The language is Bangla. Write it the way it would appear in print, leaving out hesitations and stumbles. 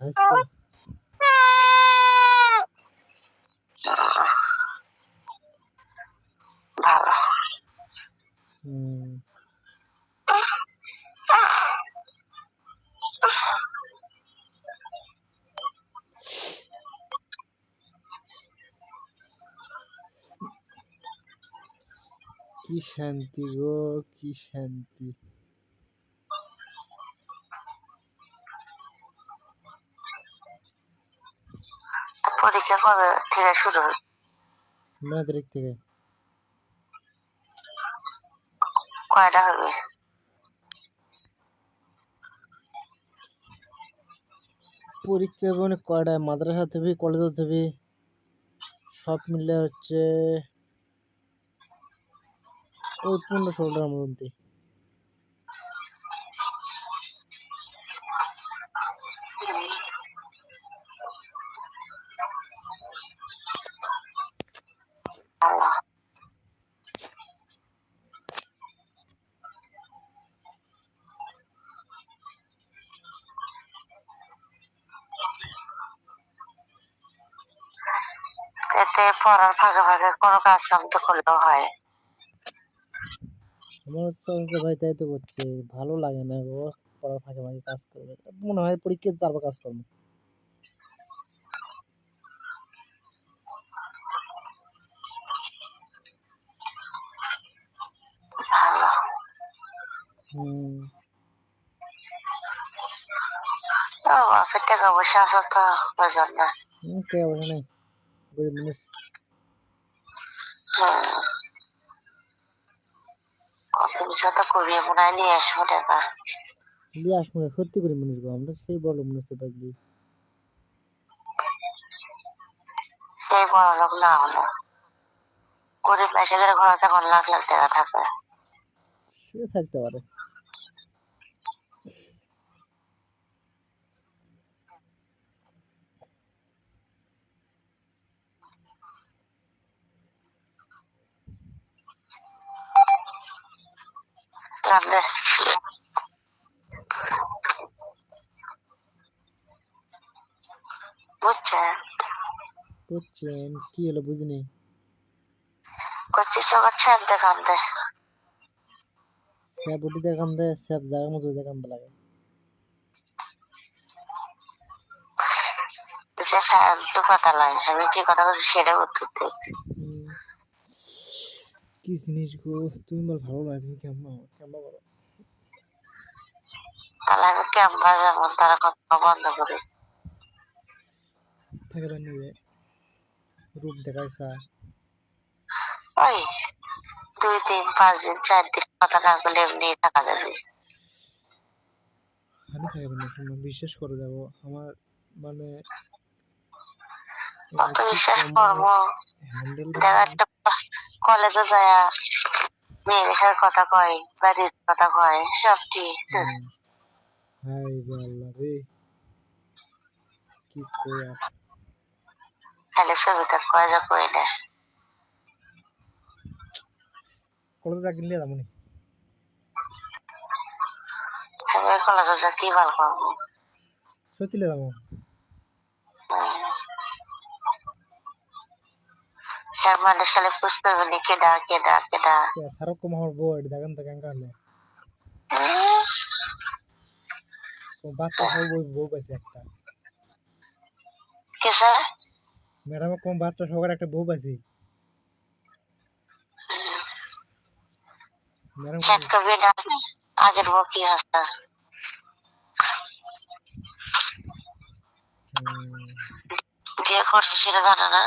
হাসতে ভালো কি শান্তি গো, কি শান্তি। পরীক্ষা কবে থেকে শুরু? 9 তারিখ থেকে। কয়টা হবে? পরীক্ষা মানে কয়টা, মাদ্রাসা থেকে কলেজ থেকে সব মিলে হচ্ছে ওই 15-16টার মধ্যে। এতে পড়ার ফাঁকে ফাঁকে কোনো কাজ কাম তো করলেও হয়। আমার হচ্ছে ভাই তাই তো করছে, ভালো লাগে না গো পড়ার ফাঁকে ফাঁকে কাজ করবে। মনে হয় পরীক্ষাতে তারপর কাজ করবো। ভালো বাপের টাকা পয়সা আছে তো ওই জন্য। টাকা পয়সা নেই, গরিব মানুষ। কত কিছু তো করিয়ে মনে হয় নিয়ে আসবো টাকা। দিয়ে আসবো, সত্যি গরিব মানুষ গো আমরা, সেই বড় মানুষ তো পাগলি। সেই বড় লোক না হলো গরিব মেশিনের ঘরে তখন লাখ লাখ টাকা থাকে। সে থাকতে পারে। বুঝছেন? বুঝছেন কি হলো বুঝিনি। করছি চোখের ছাপ দেখান দে। স্যাপ উঠি দেখান দেয়, স্যাপ জায়গার মতো দেখান লাগে। ফালতু কথা নয়, আমি যে কথা বলছি সেটা উত্তর দে। কি জিনিস গো তুমি, বল ভালো লাগে তুমি কেমন কেমন বলো। তাহলে আমি কেমন যেমন তারা কথা বন্ধ করি থাকে বানি যায় রূপ দেখাইছা। ওই 2 দিন 5 দিন 4 দিন কথা না বলে এমনি থাকা যাবে। আমি থাকে বানি শোনো, বিশ্বাস করে যাবো আমার মানে কত বিশ্বাস করবো? হ্যান্ডেল দেখা একটা কলেজে যায় মেয়েদের সাথে কথা কয়, বাড়ির কথা কয়, সব ঠিক। হাই রে আল্লাহ রে, কি কই আর। খালি ছবিটা কয় যা কই না। কলেজে যা কিনলে যাবো নি, আমি কলেজে যা কি ভাল করবো? সত্যি লে যাবো। মানুষ খালি বুঝতে পারবি কেডা কেডা কেডা। সারক কম আমার বউ এটি দেখেন তো কেন কারণে বাচ্চা সহ বউ পাইছে একটা। কিসে? ম্যাডাম কম বাচ্চা সহকারে একটা বউ পাইছি। ম্যাডাম আগের বউ কি হচ্ছে বিয়ে করছে সেটা জানে না।